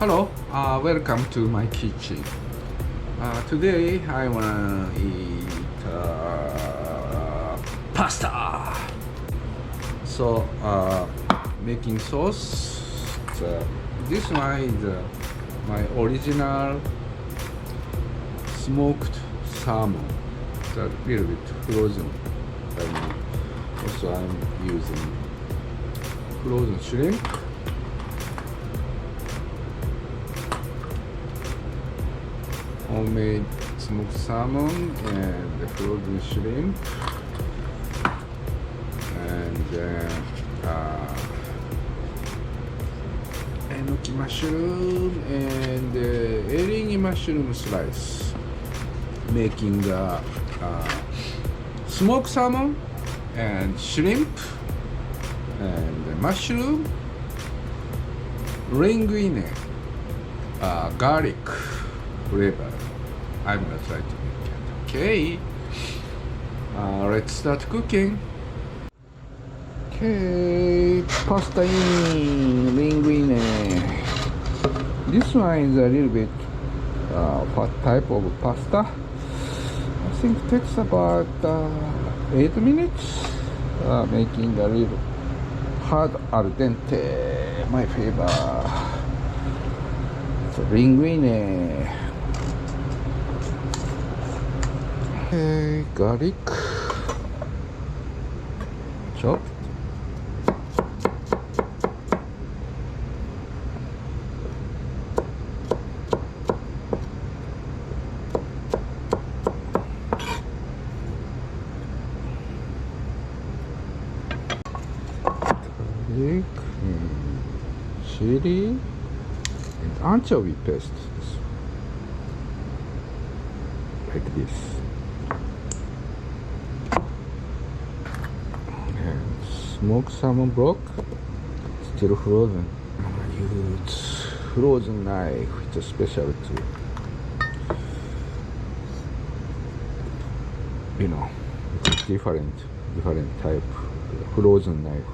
Hello, welcome to my kitchen. Today I wanna eat pasta. So making sauce. This one is my original smoked salmon. It's a little bit frozen. Also I'm using frozen shrimp. Homemade smoked salmon and the frozen shrimp, and then enoki mushroom and eringi mushroom slice. Making the smoked salmon and shrimp and the mushroom, linguine, garlic flavor. I'm gonna try to make it. Okay, let's start cooking. Okay, pastarecipe, linguine. This one is a little bit type of pasta. I think it takes about 8 minutes. Making a little hard al dente, my favorite. So linguine. Okay, garlic chopped. Garlic, chili, and anchovy paste. Like this. Smoked salmon block, still frozen. I'm gonna use frozen knife. It's a special tool. It's different type frozen knife.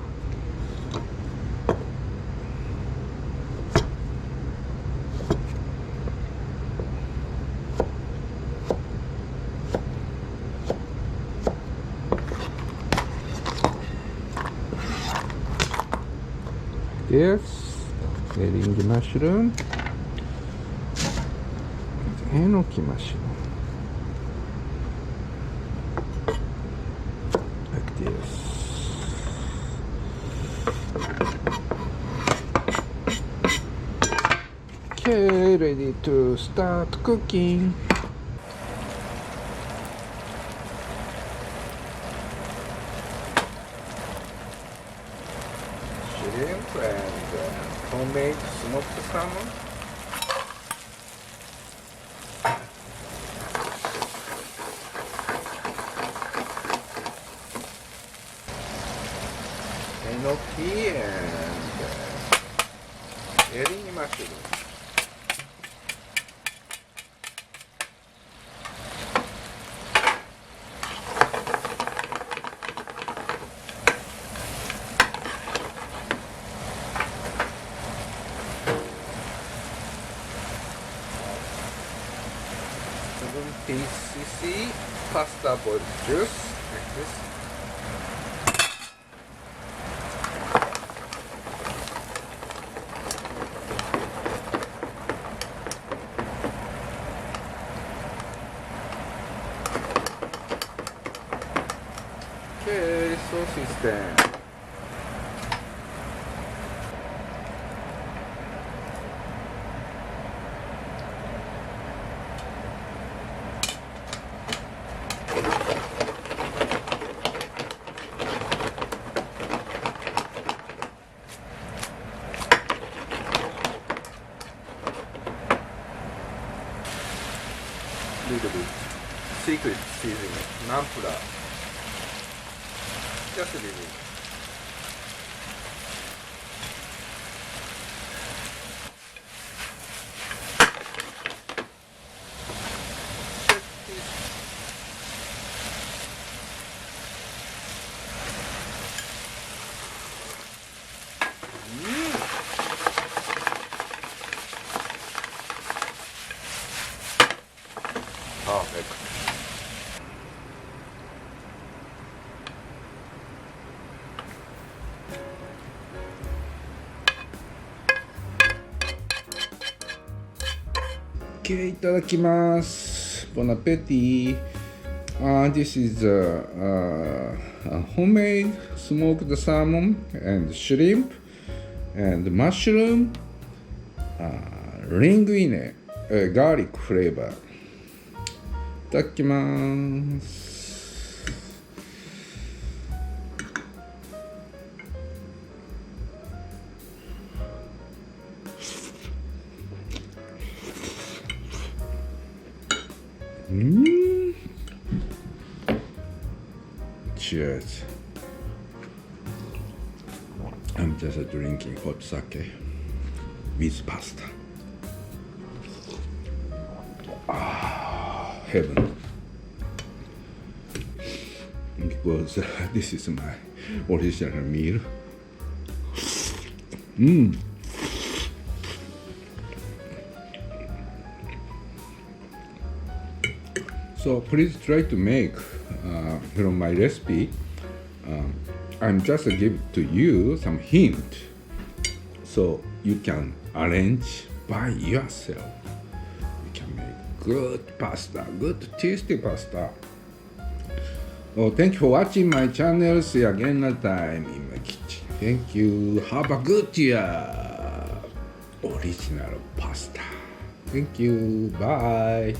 Yes, eringi mushroom, enoki mushroom, like this. Okay, ready to start cooking. Shrimp and homemade smoked salmon. Enoki and eringi mushroom. cc pasta boiled juice, like this. Okay, sauce is done. Little bit secret seasoning, nampula, just a little. OK いただきます。Bon appetit. This is homemade smoked salmon and shrimp and mushroom linguine garlic flavor. いただきます。Cheers. I'm just drinking hot sake with pasta. Heaven. Because this is my original meal. So please try to make from my recipe. I'm just give to you some hint, so you can arrange by yourself. You can make good pasta, good tasty pasta. Oh, thank you for watching my channel. See you again next time in my kitchen. Thank you. Have a good year. Original pasta. Thank you. Bye.